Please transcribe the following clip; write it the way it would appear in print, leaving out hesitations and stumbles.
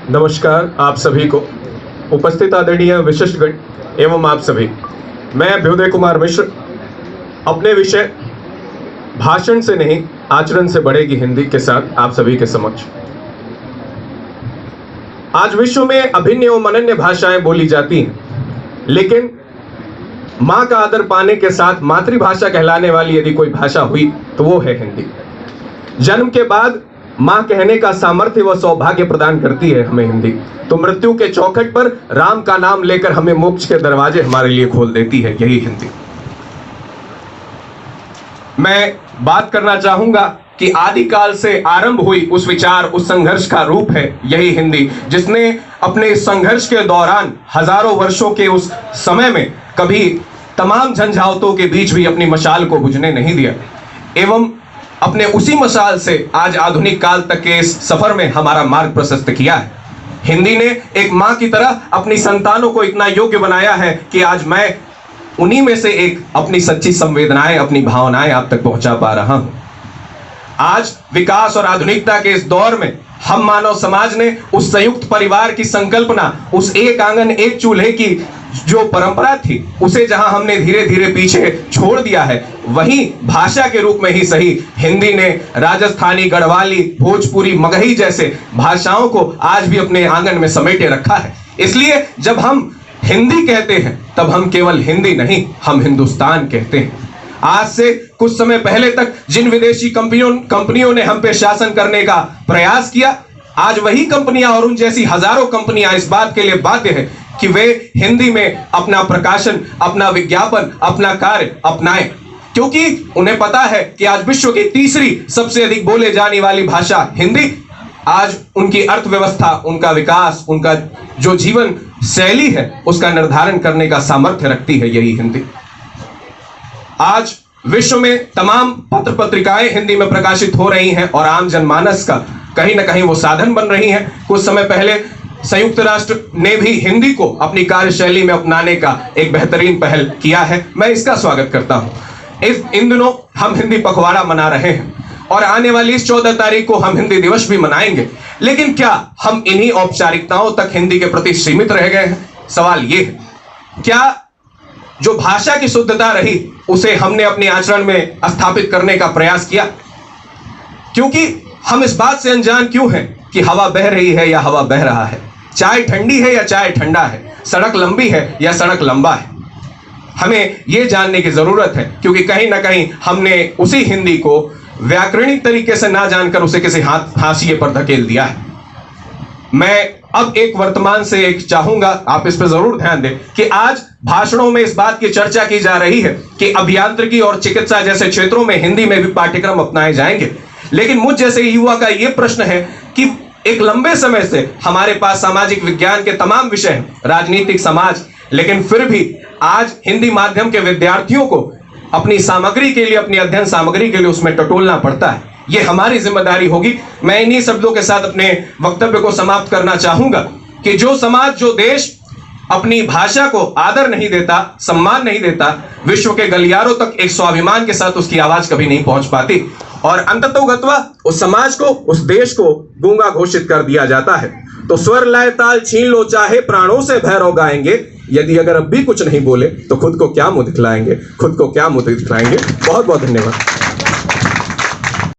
नमस्कार आप सभी को, उपस्थित आदरणीय विशिष्टगण एवं आप सभी। मैं अभ्युदय कुमार मिश्र अपने विषय भाषण से नहीं आचरण से बढ़ेगी हिंदी के साथ आप सभी के समक्ष। आज विश्व में अभिन्न एवं अनन्य भाषाएं बोली जाती हैं, लेकिन मां का आदर पाने के साथ मातृभाषा कहलाने वाली यदि कोई भाषा हुई तो वो है हिंदी। जन्म के बाद मां कहने का सामर्थ्य व सौभाग्य प्रदान करती है हमें हिंदी, तो मृत्यु के चौखट पर राम का नाम लेकर हमें मोक्ष के दरवाजे हमारे लिए खोल देती है यही हिंदी। मैं बात करना चाहूंगा कि आदिकाल से आरंभ हुई उस विचार, उस संघर्ष का रूप है यही हिंदी, जिसने अपने संघर्ष के दौरान हजारों वर्षों के उस समय में कभी तमाम झंझावतों के बीच भी अपनी मशाल को बुझने नहीं दिया एवं अपने उसी मशाल से आज आधुनिक काल तक के इस सफर में हमारा मार्ग प्रशस्त किया है। हिंदी ने एक मां की तरह अपनी संतानों को इतना योग्य बनाया है कि आज मैं उन्हीं में से एक अपनी सच्ची संवेदनाएं, अपनी भावनाएं आप तक पहुंचा पा रहा हूं। आज विकास और आधुनिकता के इस दौर में हम मानव समाज ने उस संयुक्त परिवार की संकल्पना, उस एक आंगन एक चूल्हे की जो परंपरा थी, उसे जहां हमने धीरे धीरे पीछे छोड़ दिया है, वहीं भाषा के रूप में ही सही हिंदी ने राजस्थानी, गढ़वाली, भोजपुरी, मगही जैसे भाषाओं को आज भी अपने आंगन में समेटे रखा है। इसलिए जब हम हिंदी कहते हैं तब हम केवल हिंदी नहीं, हम हिंदुस्तान कहते हैं। आज से कुछ समय पहले तक जिन विदेशी कंपनियों ने हम पे शासन करने का प्रयास किया, आज वही कंपनियां और उन जैसी हजारों कंपनियां इस बात के लिए बाध्य है कि वे हिंदी में अपना प्रकाशन, अपना विज्ञापन, अपना कार्य अपनाएं, क्योंकि उन्हें पता है कि आज विश्व की तीसरी सबसे अधिक बोले जाने वाली भाषा हिंदी आज उनकी अर्थव्यवस्था, उनका विकास, उनका जो जीवन शैली है उसका निर्धारण करने का सामर्थ्य रखती है यही हिंदी। आज विश्व में तमाम पत्र पत्रिकाएं हिंदी में प्रकाशित हो रही हैं और आम जनमानस का कहीं ना कहीं वो साधन बन रही हैं। कुछ समय पहले संयुक्त राष्ट्र ने भी हिंदी को अपनी कार्यशैली में अपनाने का एक बेहतरीन पहल किया है, मैं इसका स्वागत करता हूं। इन दिनों हम हिंदी पखवाड़ा मना रहे हैं और आने वाली इस 14 तारीख को हम हिंदी दिवस भी मनाएंगे, लेकिन क्या हम इन्हीं औपचारिकताओं तक हिंदी के प्रति सीमित रह गए हैं? सवाल ये है, क्या जो भाषा की शुद्धता रही उसे हमने अपने आचरण में स्थापित करने का प्रयास किया? क्योंकि हम इस बात से अनजान क्यों हैं कि हवा बह रही है या हवा बह रहा है, चाय ठंडी है या चाय ठंडा है, सड़क लंबी है या सड़क लंबा है। हमें यह जानने की जरूरत है, क्योंकि कहीं ना कहीं हमने उसी हिंदी को व्याकरणिक तरीके से ना जानकर उसे किसी हाशिए पर धकेल दिया है। मैं अब एक वर्तमान से एक चाहूंगा, आप इस पर जरूर ध्यान दें कि आज भाषणों में इस बात की चर्चा की जा रही है कि अभियांत्रिकी और चिकित्सा जैसे क्षेत्रों में हिंदी में भी पाठ्यक्रम अपनाए जाएंगे, लेकिन मुझ जैसे युवा का यह प्रश्न है कि एक लंबे समय से हमारे पास सामाजिक विज्ञान के तमाम विषय हैं, राजनीतिक, समाज, लेकिन फिर भी आज हिंदी माध्यम के विद्यार्थियों को अपनी सामग्री के लिए, अपनी अध्ययन सामग्री के लिए उसमें टटोलना पड़ता है। यह हमारी जिम्मेदारी होगी। मैं इन्हीं शब्दों के साथ अपने वक्तव्य को समाप्त करना चाहूंगा कि जो समाज, जो देश अपनी भाषा को आदर नहीं देता, सम्मान नहीं देता, विश्व के गलियारों तक एक स्वाभिमान के साथ उसकी आवाज कभी नहीं पहुंच पाती और अंततोगत्वा उस समाज को, उस देश को गूंगा घोषित कर दिया जाता है। तो स्वर लय ताल छीन लो, चाहे प्राणों से भैरव गाएंगे, यदि अगर अब भी कुछ नहीं बोले तो खुद को क्या मुंह दिखलाएंगे, खुद को क्या मुंह दिखलाएंगे। बहुत बहुत धन्यवाद।